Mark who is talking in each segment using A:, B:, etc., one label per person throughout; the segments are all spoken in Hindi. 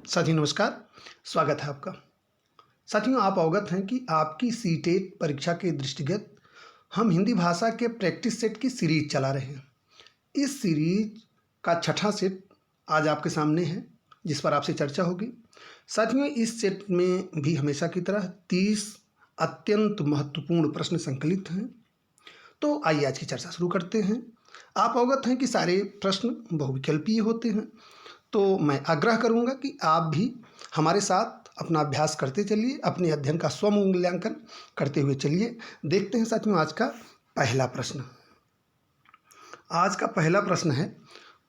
A: साथियों नमस्कार, स्वागत है आपका। साथियों आप अवगत हैं कि आपकी सीटेट परीक्षा के दृष्टिगत हम हिंदी भाषा के प्रैक्टिस सेट की सीरीज चला रहे हैं। इस सीरीज का छठा सेट आज आपके सामने है, जिस पर आपसे चर्चा होगी। साथियों इस सेट में भी हमेशा की तरह 30 अत्यंत महत्वपूर्ण प्रश्न संकलित हैं। तो आइए आज की चर्चा शुरू करते हैं। आप अवगत हैं कि सारे प्रश्न बहुविकल्पीय होते हैं, तो मैं आग्रह करूंगा कि आप भी हमारे साथ अपना अभ्यास करते चलिए, अपने अध्ययन का स्वमूल्यांकन करते हुए चलिए। देखते हैं साथियों आज का पहला प्रश्न। आज का पहला प्रश्न है,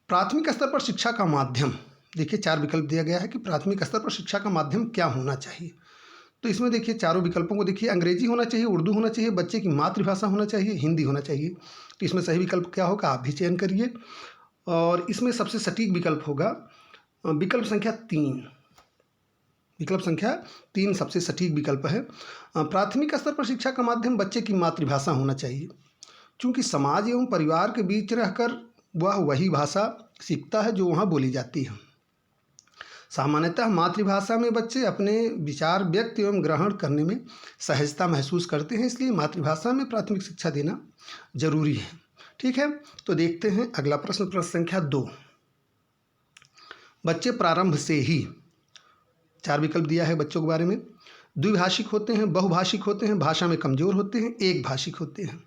A: प्राथमिक स्तर पर शिक्षा का माध्यम। देखिए 4 विकल्प दिया गया है कि प्राथमिक स्तर पर शिक्षा का माध्यम क्या होना चाहिए। तो इसमें देखिए चारों विकल्पों को देखिए, अंग्रेजी होना चाहिए, उर्दू होना चाहिए, बच्चे की मातृभाषा होना चाहिए, हिंदी होना चाहिए। तो इसमें सही विकल्प क्या होगा आप भी चयन करिए। और इसमें सबसे सटीक विकल्प होगा विकल्प संख्या 3। विकल्प संख्या 3 सबसे सटीक विकल्प है। प्राथमिक स्तर पर शिक्षा का माध्यम बच्चे की मातृभाषा होना चाहिए, क्योंकि समाज एवं परिवार के बीच रहकर वह वही भाषा सीखता है जो वहाँ बोली जाती है। सामान्यतः मातृभाषा में बच्चे अपने विचार व्यक्त एवं ग्रहण करने में सहजता महसूस करते हैं, इसलिए मातृभाषा में प्राथमिक शिक्षा देना जरूरी है। ठीक है, तो देखते हैं अगला प्रश्न, प्रश्न संख्या 2। बच्चे प्रारंभ से ही, 4 विकल्प दिया है बच्चों के बारे में। द्विभाषिक होते हैं, बहुभाषिक होते हैं, भाषा में कमजोर होते हैं, एक भाषिक होते हैं।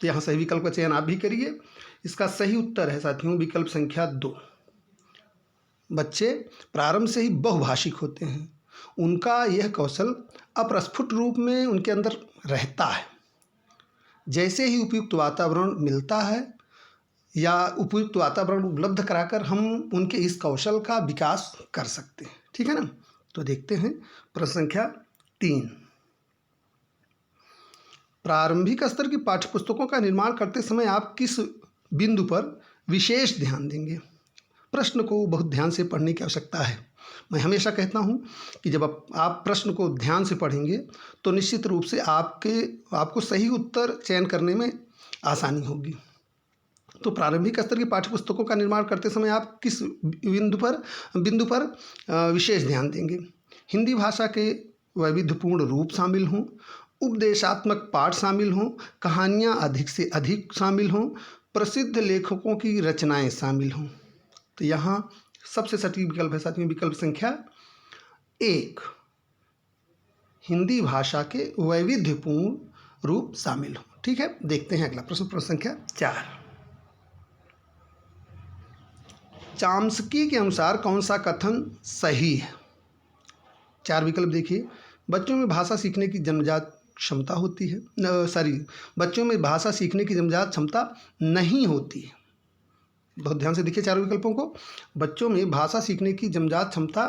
A: तो यहाँ सही विकल्प का चयन आप भी करिए। इसका सही उत्तर है साथियों विकल्प संख्या 2। बच्चे प्रारंभ से ही बहुभाषिक होते हैं। उनका यह कौशल अप्रस्फुट रूप में उनके अंदर रहता है। जैसे ही उपयुक्त वातावरण मिलता है या उपयुक्त वातावरण उपलब्ध कराकर हम उनके इस कौशल का विकास कर सकते हैं। ठीक है ना। तो देखते हैं प्रश्न संख्या 3। प्रारंभिक स्तर की पाठ्यपुस्तकों का निर्माण करते समय आप किस बिंदु पर विशेष ध्यान देंगे। प्रश्न को बहुत ध्यान से पढ़ने की आवश्यकता है। मैं हमेशा कहता हूं कि जब आप प्रश्न को ध्यान से पढ़ेंगे तो निश्चित रूप से आपको सही उत्तर चयन करने में आसानी होगी। तो प्रारंभिक स्तर की पाठ्यपुस्तकों का निर्माण करते समय आप किस बिंदु पर विशेष ध्यान देंगे। हिंदी भाषा के वैविध्यपूर्ण रूप शामिल हों, उपदेशात्मक पाठ शामिल हों, कहानियाँ अधिक से अधिक शामिल हों, प्रसिद्ध लेखकों की रचनाएं शामिल हों। तो यहाँ सबसे सटीक विकल्प है साथियों विकल्प संख्या 1, हिंदी भाषा के वैविध्यपूर्ण रूप शामिल हों। ठीक है, देखते हैं अगला प्रश्न, प्रश्न संख्या 4। चॉम्स्की के अनुसार कौन सा कथन सही है। 4 विकल्प देखिए। बच्चों में भाषा सीखने की जन्मजात क्षमता होती है, बच्चों में भाषा सीखने की जन्मजात क्षमता नहीं होती है। बहुत ध्यान से देखिए 4 विकल्पों को। बच्चों में भाषा सीखने की जन्मजात क्षमता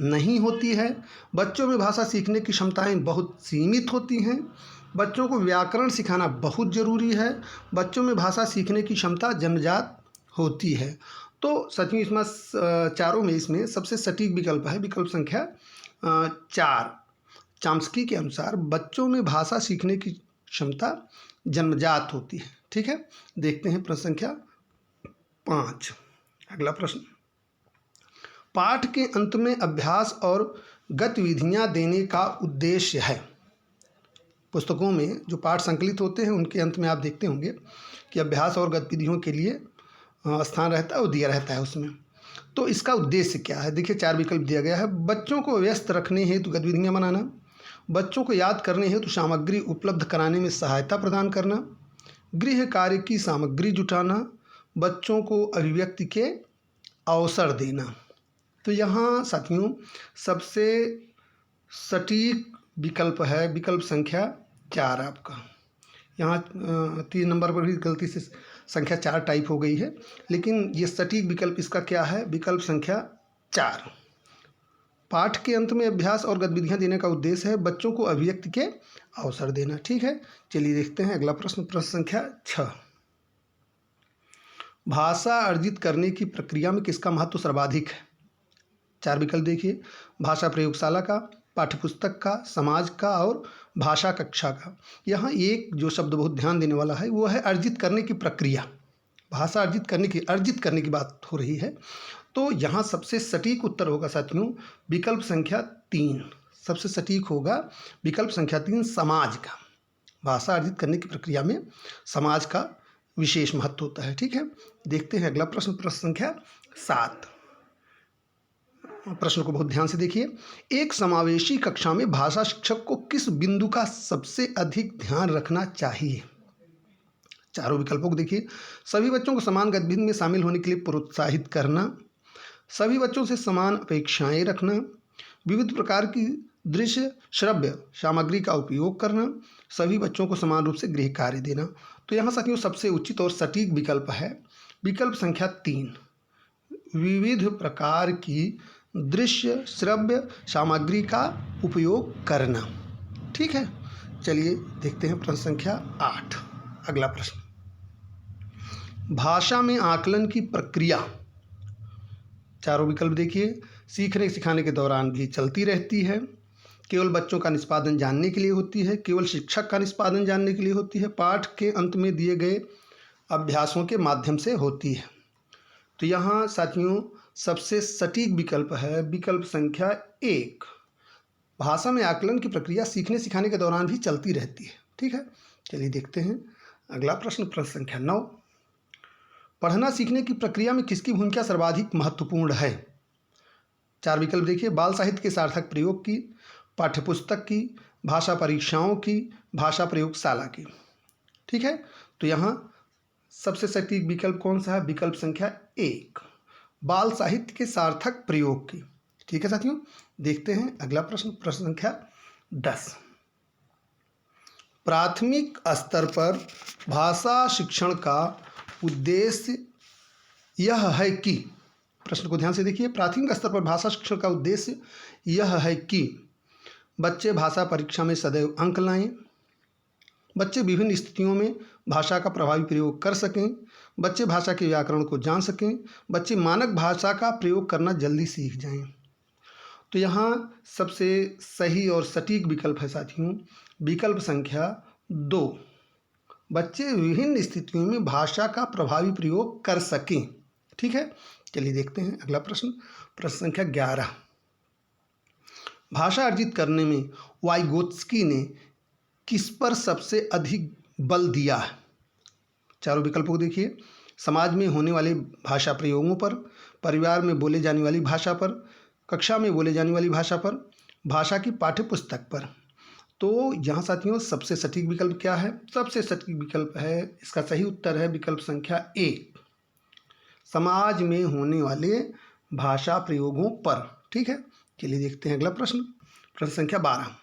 A: नहीं होती है, बच्चों में भाषा सीखने की क्षमताएं बहुत सीमित होती हैं, बच्चों को व्याकरण सिखाना बहुत ज़रूरी है, बच्चों में भाषा सीखने की क्षमता जन्मजात होती है। तो सचिन इसमें चारों में इसमें सबसे सटीक विकल्प है विकल्प संख्या 4। चॉम्स्की के अनुसार बच्चों में भाषा सीखने की क्षमता जन्मजात होती है। ठीक है, देखते हैं प्रश्न संख्या 5। अगला प्रश्न, पाठ के अंत में अभ्यास और गतिविधियां देने का उद्देश्य है। पुस्तकों में जो पाठ संकलित होते हैं उनके अंत में आप देखते होंगे कि अभ्यास और गतिविधियों के लिए स्थान रहता है और दिया रहता है उसमें। तो इसका उद्देश्य क्या है। देखिए 4 विकल्प दिया गया है। बच्चों को व्यस्त रखने हेतु गतिविधियां बनाना, बच्चों को याद करने हेतु सामग्री उपलब्ध कराने में सहायता प्रदान करना, गृह कार्य की सामग्री जुटाना, बच्चों को अभिव्यक्ति के अवसर देना। तो यहाँ साथियों सबसे सटीक विकल्प है विकल्प संख्या 4 आपका। यहाँ 3 नंबर पर भी गलती से संख्या 4 टाइप हो गई है, लेकिन ये सटीक विकल्प इसका क्या है विकल्प संख्या 4। पाठ के अंत में अभ्यास और गतिविधियां देने का उद्देश्य है बच्चों को अभिव्यक्ति के अवसर देना। ठीक है, चलिए देखते हैं अगला प्रश्न, प्रश्न संख्या 6। भाषा अर्जित करने की प्रक्रिया में किसका महत्व सर्वाधिक है। 4 विकल्प देखिए। भाषा प्रयोगशाला का, पाठ्यपुस्तक का, समाज का और भाषा कक्षा का। यहाँ एक जो शब्द बहुत ध्यान देने वाला है वो है अर्जित करने की प्रक्रिया। भाषा अर्जित करने की बात हो रही है। तो यहाँ सबसे सटीक उत्तर होगा साथियों विकल्प संख्या 3। सबसे सटीक होगा विकल्प संख्या 3, समाज का। भाषा अर्जित करने की प्रक्रिया में समाज का विशेष महत्व होता है। ठीक है, देखते हैं अगला प्रश्न, प्रश्न संख्या 7। प्रश्न को बहुत ध्यान से देखिए। एक समावेशी कक्षा में भाषा शिक्षक को किस बिंदु का सबसे अधिक ध्यान रखना चाहिए? चारों विकल्पों को देखिए। सभी बच्चों को समान गतिविधि में शामिल होने के लिए प्रोत्साहित करना, सभी बच्चों से समान अपेक्षाएं रखना, विविध प्रकार की दृश्य श्रव्य सामग्री का उपयोग करना, सभी बच्चों को समान रूप से गृह कार्य देना। तो यहाँ साथियों सबसे उचित और सटीक विकल्प है विकल्प संख्या 3, विविध प्रकार की दृश्य श्रव्य सामग्री का उपयोग करना। ठीक है, चलिए देखते हैं प्रश्न संख्या 8। अगला प्रश्न, भाषा में आकलन की प्रक्रिया, चारों विकल्प देखिए, सीखने सिखाने के दौरान भी चलती रहती है, केवल बच्चों का निष्पादन जानने के लिए होती है, केवल शिक्षक का निष्पादन जानने के लिए होती है, पाठ के अंत में दिए गए अभ्यासों के माध्यम से होती है। तो यहाँ साथियों सबसे सटीक विकल्प है विकल्प संख्या 1, भाषा में आकलन की प्रक्रिया सीखने सिखाने के दौरान भी चलती रहती है। ठीक है, चलिए देखते हैं अगला प्रश्न, प्रश्न संख्या 9। पढ़ना सीखने की प्रक्रिया में किसकी भूमिका सर्वाधिक महत्वपूर्ण है? चार विकल्प देखिए, बाल साहित्य के सार्थक प्रयोग की, पाठ्यपुस्तक की, भाषा परीक्षाओं की, भाषा प्रयोगशाला की। ठीक है, तो यहाँ सबसे सटीक विकल्प कौन सा है? विकल्प संख्या 1, बाल साहित्य के सार्थक प्रयोग की। ठीक है साथियों, देखते हैं अगला प्रश्न, प्रश्न संख्या 10। प्राथमिक स्तर पर भाषा शिक्षण का उद्देश्य यह है कि, प्रश्न को ध्यान से देखिए, प्राथमिक स्तर पर भाषा शिक्षण का उद्देश्य यह है कि बच्चे भाषा परीक्षा में सदैव अंक लाएं, बच्चे विभिन्न स्थितियों में भाषा का प्रभावी प्रयोग कर सकें, बच्चे भाषा के व्याकरण को जान सकें, बच्चे मानक भाषा का प्रयोग करना जल्दी सीख जाएं। तो यहाँ सबसे सही और सटीक विकल्प है साथियों विकल्प संख्या 2, बच्चे विभिन्न स्थितियों में भाषा का प्रभावी प्रयोग कर सकें। ठीक है, चलिए देखते हैं अगला प्रश्न, प्रश्न संख्या 11। भाषा अर्जित करने में वाइगोत्स्की ने किस पर सबसे अधिक बल दिया है? चारों विकल्पों को देखिए, समाज में होने वाले भाषा प्रयोगों पर, परिवार में बोले जाने वाली भाषा पर, कक्षा में बोले जाने वाली भाषा पर, भाषा की पाठ्यपुस्तक पर। तो यहाँ साथियों सबसे सटीक विकल्प क्या है? सबसे सटीक विकल्प है, इसका सही उत्तर है विकल्प संख्या 1, समाज में होने वाले भाषा प्रयोगों पर। ठीक है, चलिए देखते हैं अगला प्रश्न, प्रश्न संख्या 12।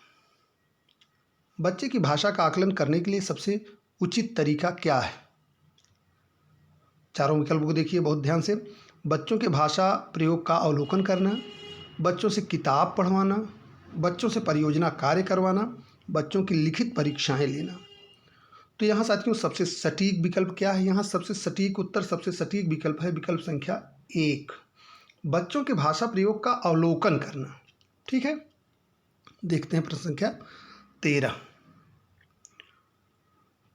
A: बच्चे की भाषा का आकलन करने के लिए सबसे उचित तरीका क्या है? चारों विकल्पों को देखिए बहुत ध्यान से। बच्चों के भाषा प्रयोग का अवलोकन करना, बच्चों से किताब पढ़वाना, बच्चों से परियोजना कार्य करवाना, बच्चों की लिखित परीक्षाएं लेना। तो यहाँ साथियों सबसे सटीक विकल्प क्या है? यहाँ सबसे सटीक उत्तर, सबसे सटीक विकल्प है विकल्प संख्या 1, बच्चों के भाषा प्रयोग का अवलोकन करना। ठीक है, देखते हैं प्रश्न संख्या 13।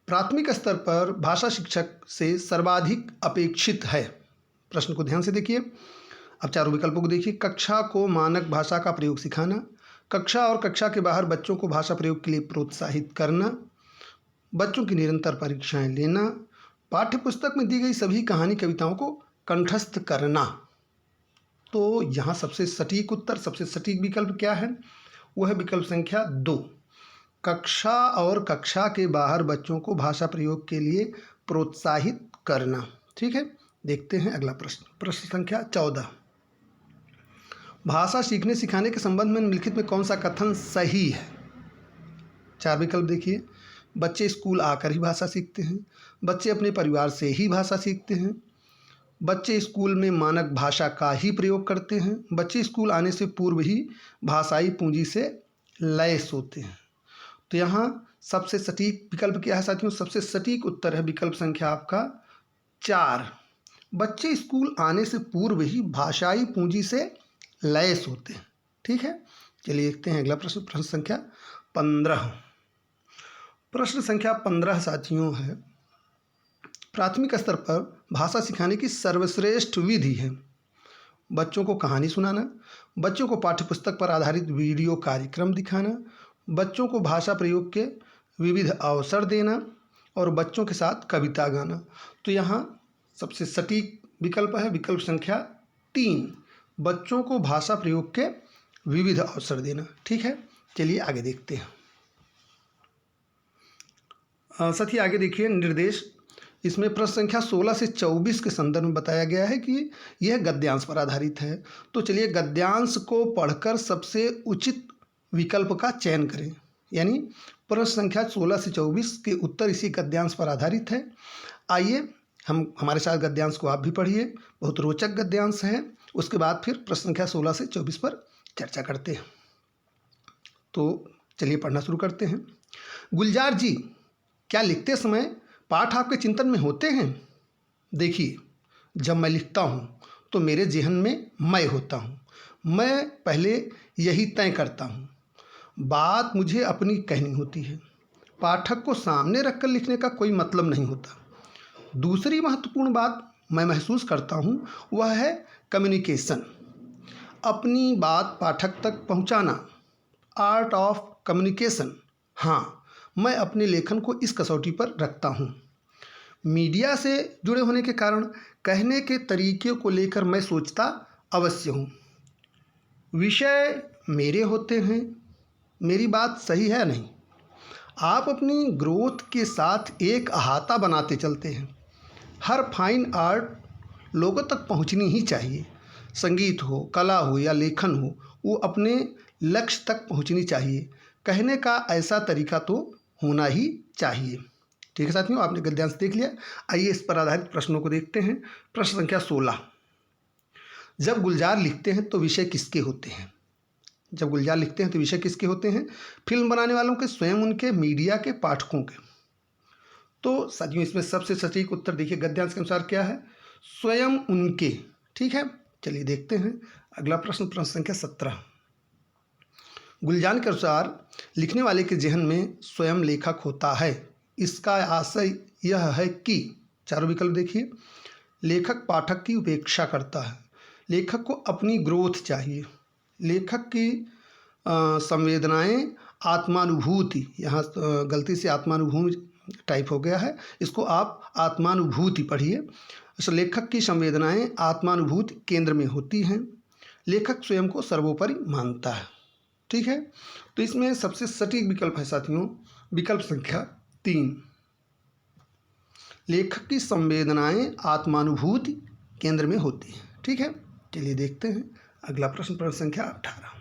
A: प्राथमिक स्तर पर भाषा शिक्षक से सर्वाधिक अपेक्षित है। प्रश्न को ध्यान से देखिए, अब चारों विकल्पों को देखिए। कक्षा को मानक भाषा का प्रयोग सिखाना, कक्षा और कक्षा के बाहर बच्चों को भाषा प्रयोग के लिए प्रोत्साहित करना, बच्चों की निरंतर परीक्षाएं लेना, पाठ्यपुस्तक में दी गई सभी कहानी कविताओं को कंठस्थ करना। तो यहाँ सबसे सटीक उत्तर, सबसे सटीक विकल्प क्या है? वह है विकल्प संख्या 2, कक्षा और कक्षा के बाहर बच्चों को भाषा प्रयोग के लिए प्रोत्साहित करना। ठीक है, देखते हैं अगला प्रश्न, प्रश्न संख्या 14। भाषा सीखने सिखाने के संबंध में निम्नलिखित में कौन सा कथन सही है? चार विकल्प देखिए, बच्चे स्कूल आकर ही भाषा सीखते हैं, बच्चे अपने परिवार से ही भाषा सीखते हैं, बच्चे स्कूल में मानक भाषा का ही प्रयोग करते हैं, बच्चे स्कूल आने से पूर्व ही भाषाई पूंजी से लैस होते हैं। तो यहाँ सबसे सटीक विकल्प क्या है साथियों? सबसे सटीक उत्तर है विकल्प संख्या आपका 4, बच्चे स्कूल आने से पूर्व ही भाषाई पूंजी से लैस होते हैं। ठीक है, चलिए देखते हैं अगला प्रश्न, प्रश्न संख्या 15। प्रश्न संख्या 15 साथियों है, प्राथमिक स्तर पर भाषा सिखाने की सर्वश्रेष्ठ विधि है, बच्चों को कहानी सुनाना, बच्चों को पाठ्यपुस्तक पर आधारित वीडियो कार्यक्रम दिखाना, बच्चों को भाषा प्रयोग के विविध अवसर देना और बच्चों के साथ कविता गाना। तो यहाँ सबसे सटीक विकल्प है विकल्प संख्या 3, बच्चों को भाषा प्रयोग के विविध अवसर देना। ठीक है, चलिए आगे देखते हैं। साथियों आगे देखिए निर्देश, इसमें प्रश्न संख्या 16 से 24 के संदर्भ में बताया गया है कि यह गद्यांश पर आधारित है। तो चलिए गद्यांश को पढ़कर सबसे उचित विकल्प का चयन करें। यानी प्रश्न संख्या 16 से 24 के उत्तर इसी गद्यांश पर आधारित है। आइए हम हमारे साथ गद्यांश को आप भी पढ़िए, बहुत रोचक गद्यांश है। उसके बाद फिर प्रश्न संख्या 16 से 24 पर चर्चा करते हैं। तो चलिए पढ़ना शुरू करते हैं। गुलजार जी, क्या लिखते समय पाठ आपके चिंतन में होते हैं? देखिए, जब मैं लिखता हूँ तो मेरे ज़हन में मैं होता हूँ। मैं पहले यही तय करता हूँ, बात मुझे अपनी कहनी होती है। पाठक को सामने रखकर लिखने का कोई मतलब नहीं होता। दूसरी महत्वपूर्ण बात मैं महसूस करता हूँ वह है कम्युनिकेशन, अपनी बात पाठक तक पहुँचाना, आर्ट ऑफ कम्युनिकेशन। हाँ, मैं अपने लेखन को इस कसौटी पर रखता हूँ। मीडिया से जुड़े होने के कारण कहने के तरीके को लेकर मैं सोचता अवश्य हूँ। विषय मेरे होते हैं, मेरी बात सही है नहीं। आप अपनी ग्रोथ के साथ एक अहाता बनाते चलते हैं। हर फाइन आर्ट लोगों तक पहुँचनी ही चाहिए। संगीत हो, कला हो या लेखन हो, वो अपने लक्ष्य तक पहुँचनी चाहिए। कहने का ऐसा तरीका तो होना ही चाहिए। ठीक है साथियों, आपने गद्यांश देख लिया। आइए इस पर आधारित प्रश्नों को देखते हैं। प्रश्न संख्या 16, जब गुलजार लिखते हैं तो विषय किसके होते हैं? जब गुलजार लिखते हैं तो विषय किसके होते हैं? फिल्म बनाने वालों के, स्वयं उनके, मीडिया के, पाठकों के। तो साथियों इसमें सबसे सटीक उत्तर देखिए गद्यांश के अनुसार क्या है, स्वयं उनके। ठीक है, चलिए देखते हैं अगला प्रश्न। प्रश्न संख्या 17, गुलजार के अनुसार लिखने वाले के जहन में स्वयं लेखक होता है। इसका आशय यह है कि, चारों विकल्प देखिए, लेखक पाठक की उपेक्षा करता है, लेखक को अपनी ग्रोथ चाहिए, लेखक की संवेदनाएं, आत्मानुभूति, यहाँ गलती से आत्मानुभूति टाइप हो गया है, इसको आप आत्मानुभूति पढ़िए। लेखक की संवेदनाएं, आत्मानुभूति केंद्र में होती हैं, लेखक स्वयं को सर्वोपरि मानता है। ठीक है, तो इसमें सबसे सटीक विकल्प है साथियों विकल्प संख्या 3, लेखक की संवेदनाएं आत्मानुभूति केंद्र में होती हैं। ठीक है, चलिए देखते हैं अगला प्रश्न। प्रश्न संख्या 18,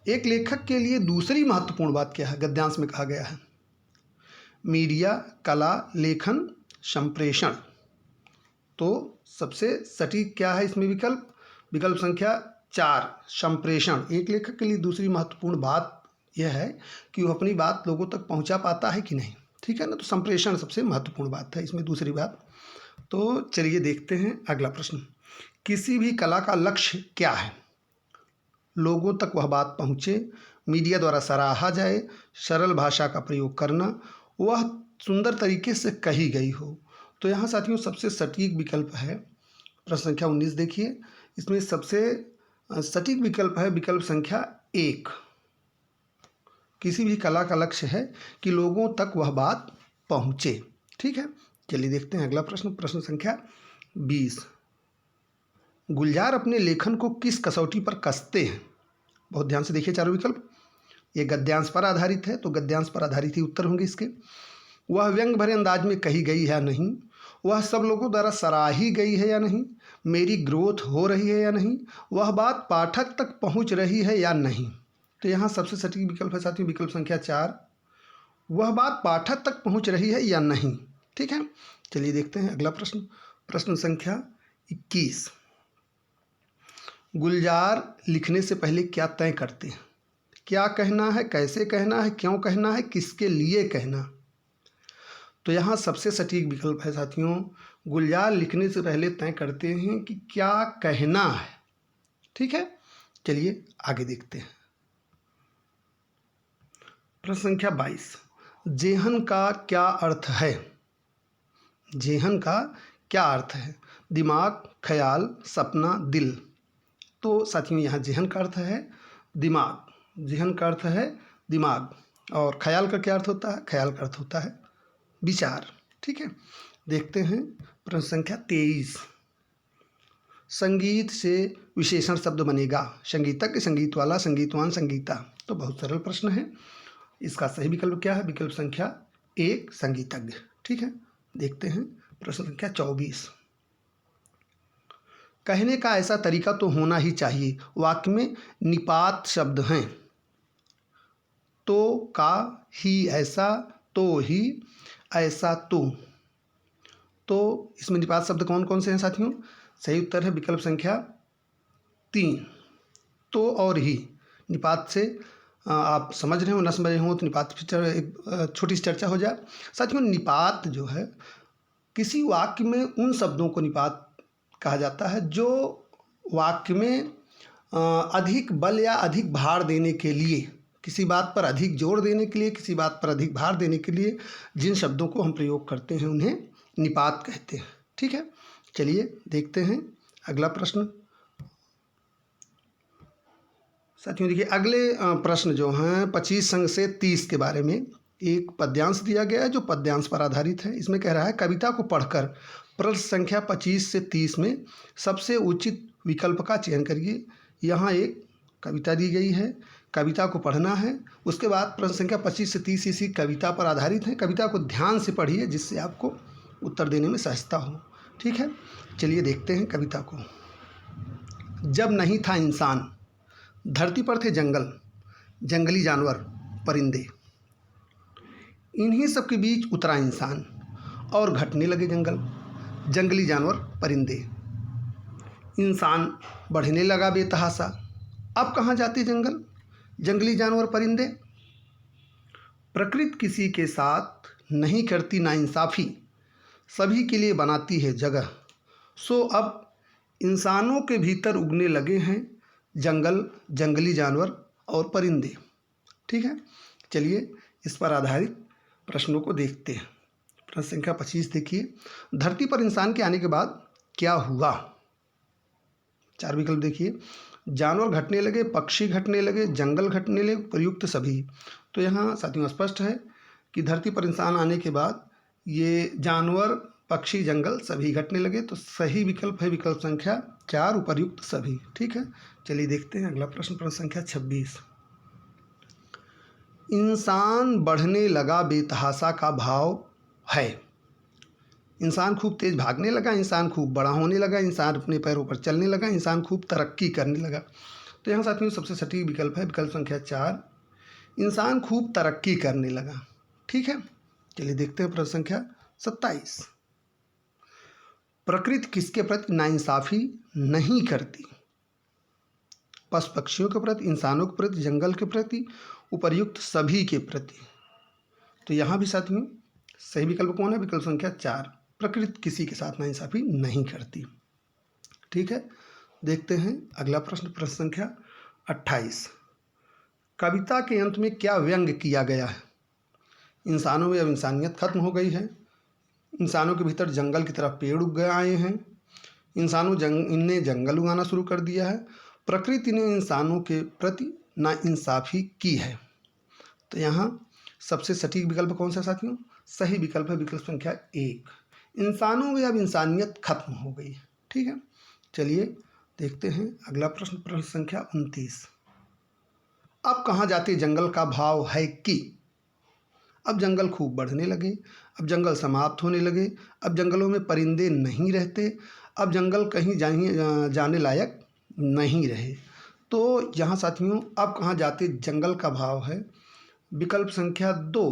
A: एक लेखक के लिए दूसरी महत्वपूर्ण बात क्या है? गद्यांश में कहा गया है मीडिया, कला, लेखन, संप्रेषण। तो सबसे सटीक क्या है इसमें विकल्प? विकल्प संख्या 4, संप्रेषण। एक लेखक के लिए दूसरी महत्वपूर्ण बात यह है कि वो अपनी बात लोगों तक पहुंचा पाता है कि नहीं। ठीक है ना, तो संप्रेषण सबसे महत्वपूर्ण बात है इसमें, दूसरी बात। तो चलिए देखते हैं अगला प्रश्न। किसी भी कला का लक्ष्य क्या है? लोगों तक वह बात पहुंचे, मीडिया द्वारा सराहा जाए, सरल भाषा का प्रयोग करना, वह सुंदर तरीके से कही गई हो। तो यहाँ साथियों सबसे सटीक विकल्प है प्रश्न संख्या 19 देखिए, इसमें सबसे सटीक विकल्प है विकल्प संख्या 1, किसी भी कला का लक्ष्य है कि लोगों तक वह बात पहुँचे। ठीक है, चलिए देखते हैं अगला प्रश्न। प्रश्न संख्या 20, गुलजार अपने लेखन को किस कसौटी पर कसते हैं? बहुत ध्यान से देखिए चारों विकल्प, ये गद्यांश पर आधारित है तो गद्यांश पर आधारित ही उत्तर होंगे इसके। वह व्यंग भरे अंदाज में कही गई है या नहीं, वह सब लोगों द्वारा सराही गई है या नहीं, मेरी ग्रोथ हो रही है या नहीं, वह बात पाठक तक पहुंच रही है या नहीं। तो यहाँ सबसे सटीक विकल्प है साथियों विकल्प संख्या 4, वह बात पाठक तक पहुंच रही है या नहीं। ठीक है, चलिए देखते हैं अगला प्रश्न। प्रश्न संख्या 21, गुलजार लिखने से पहले क्या तय करते हैं? क्या कहना है, कैसे कहना है, क्यों कहना है, किसके लिए कहना? तो यहाँ सबसे सटीक विकल्प है साथियों, गुलजार लिखने से पहले तय करते हैं कि क्या कहना है। ठीक है, चलिए आगे देखते हैं। प्रश्न संख्या 22, जेहन का क्या अर्थ है? जेहन का क्या अर्थ है? दिमाग, ख्याल, सपना, दिल। तो साथियों यहाँ ज़हन का अर्थ है दिमाग, ज़हन का अर्थ है दिमाग, और ख्याल का क्या अर्थ होता है? ख्याल का अर्थ होता है विचार। ठीक है, देखते हैं प्रश्न संख्या 23। संगीत से विशेषण शब्द बनेगा। संगीतज्ञ, संगीत वाला, संगीतवान, संगीता। तो बहुत सरल प्रश्न है। इसका सही विकल्प क्या है? विकल्प संख्या 1 संगीतज्ञ। ठीक है, देखते हैं प्रश्न संख्या 24। कहने का ऐसा तरीका तो होना ही चाहिए। वाक्य में निपात शब्द हैं। तो, का, ही, ऐसा, तो, ही, ऐसा, तो इसमें निपात शब्द कौन कौन से हैं साथियों? सही उत्तर है विकल्प संख्या 3, तो और ही। निपात से आप समझ रहे हो, न समझ रहे हो तो निपात एक छोटी सी चर्चा हो जाए। साथियों निपात जो है किसी वाक्य में उन शब्दों को निपात कहा जाता है जो वाक्य में अधिक बल या अधिक भार देने के लिए, किसी बात पर अधिक जोर देने के लिए, किसी बात पर अधिक भार देने के लिए जिन शब्दों को हम प्रयोग करते हैं उन्हें निपात कहते हैं। ठीक है, चलिए देखते हैं अगला प्रश्न। साथियों देखिए अगले प्रश्न जो हैं 25 संग से 30 के बारे में एक पद्यांश दिया गया है जो पद्यांश पर आधारित है। इसमें कह रहा है कविता को पढ़कर प्रश्न संख्या 25 से 30 में सबसे उचित विकल्प का चयन करिए। यहाँ एक कविता दी गई है, कविता को पढ़ना है। उसके बाद प्रश्न संख्या 25 से 30 इसी कविता पर आधारित है। कविता को ध्यान से पढ़िए जिससे आपको उत्तर देने में सहजता हो। ठीक है, चलिए देखते हैं कविता को। जब नहीं था इंसान, धरती पर थे जंगल, जंगली जानवर, परिंदे। इन्हीं सब के बीच उतरा इंसान और घटने लगे जंगल, जंगली जानवर, परिंदे। इंसान बढ़ने लगा बेतहाशा, अब कहाँ जाते जंगल, जंगली जानवर, परिंदे। प्रकृति किसी के साथ नहीं करती नाइंसाफ़ी, सभी के लिए बनाती है जगह। सो अब इंसानों के भीतर उगने लगे हैं जंगल, जंगली जानवर और परिंदे। ठीक है, चलिए इस पर आधारित प्रश्नों को देखते हैं। प्रश्न संख्या 25 देखिए, धरती पर इंसान के आने के बाद क्या हुआ? 4 विकल्प देखिए। जानवर घटने लगे, पक्षी घटने लगे, जंगल घटने लगे, प्रयुक्त सभी। तो यहाँ साथियों स्पष्ट है कि धरती पर इंसान आने के बाद ये जानवर, पक्षी, जंगल सभी घटने लगे। तो सही विकल्प है विकल्प संख्या 4 उपर्युक्त सभी। ठीक है, चलिए देखते हैं अगला प्रश्न। प्रश्न संख्या 26। इंसान बढ़ने लगा बेतहाशा का भाव है। इंसान खूब तेज भागने लगा, इंसान खूब बड़ा होने लगा, इंसान अपने पैरों पर चलने लगा, इंसान खूब तरक्की करने लगा। तो यहाँ साथियों सबसे सटीक विकल्प है विकल्प संख्या 4, इंसान खूब तरक्की करने लगा। ठीक है, चलिए देखते हैं प्रश्न संख्या 27। प्रकृति किसके प्रति नाइंसाफ़ी नहीं करती? पशु पक्षियों के प्रति, इंसानों के प्रति, जंगल के प्रति, उपर्युक्त सभी के प्रति। तो यहाँ भी साथियों सही विकल्प कौन है? विकल्प संख्या 4, प्रकृति किसी के साथ नाइंसाफ़ी नहीं करती। ठीक है, देखते हैं अगला प्रश्न। प्रश्न संख्या 28। कविता के अंत में क्या व्यंग्य किया गया है? इंसानों में अब इंसानियत खत्म हो गई है, इंसानों के भीतर जंगल की तरफ पेड़ उग आए हैं, इनने जंगल उगाना शुरू कर दिया है, प्रकृति ने इंसानों के प्रति नाइंसाफ़ी की है। तो यहाँ सबसे सटीक विकल्प कौन सा साथियों? सही विकल्प है विकल्प संख्या 1, इंसानों में अब इंसानियत खत्म हो गई। ठीक है, चलिए देखते हैं अगला प्रश्न। प्रश्न संख्या 29। अब कहाँ जाते जंगल का भाव है कि? अब जंगल खूब बढ़ने लगे, अब जंगल समाप्त होने लगे, अब जंगलों में परिंदे नहीं रहते, अब जंगल कहीं जाने लायक नहीं रहे। तो यहाँ साथियों अब कहाँ जाते जंगल का भाव है विकल्प संख्या 2,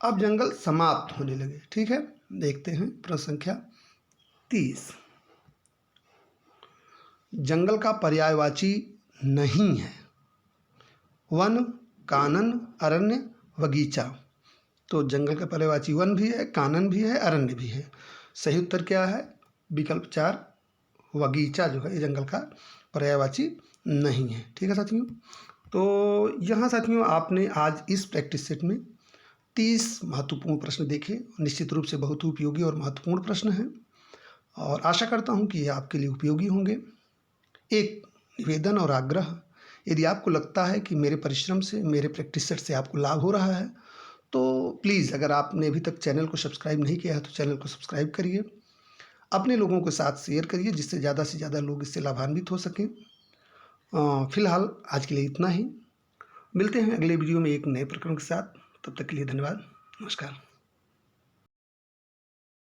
A: अब जंगल समाप्त होने लगे। ठीक है, देखते हैं प्रश्न संख्या 30। जंगल का पर्यायवाची नहीं है। वन, कानन, अरण्य, बगीचा। तो जंगल का पर्यायवाची वन भी है, कानन भी है, अरण्य भी है। सही उत्तर क्या है? विकल्प 4, बगीचा जो है ये जंगल का पर्यायवाची नहीं है। ठीक है साथियों, तो यहाँ साथियों आपने आज इस प्रैक्टिस सेट में 30 महत्वपूर्ण प्रश्न देखे। निश्चित रूप से बहुत उपयोगी और महत्वपूर्ण प्रश्न हैं और आशा करता हूँ कि ये आपके लिए उपयोगी होंगे। एक निवेदन और आग्रह, यदि आपको लगता है कि मेरे परिश्रम से, मेरे प्रैक्टिस सेट से आपको लाभ हो रहा है, तो प्लीज़ अगर आपने अभी तक चैनल को सब्सक्राइब नहीं किया है तो चैनल को सब्सक्राइब करिए, अपने लोगों के साथ शेयर करिए जिससे ज़्यादा से ज़्यादा लोग इससे लाभान्वित हो सकें। फ़िलहाल आज के लिए इतना ही। मिलते हैं अगले वीडियो में एक नए प्रकरण के साथ। तब तक के लिए धन्यवाद। नमस्कार।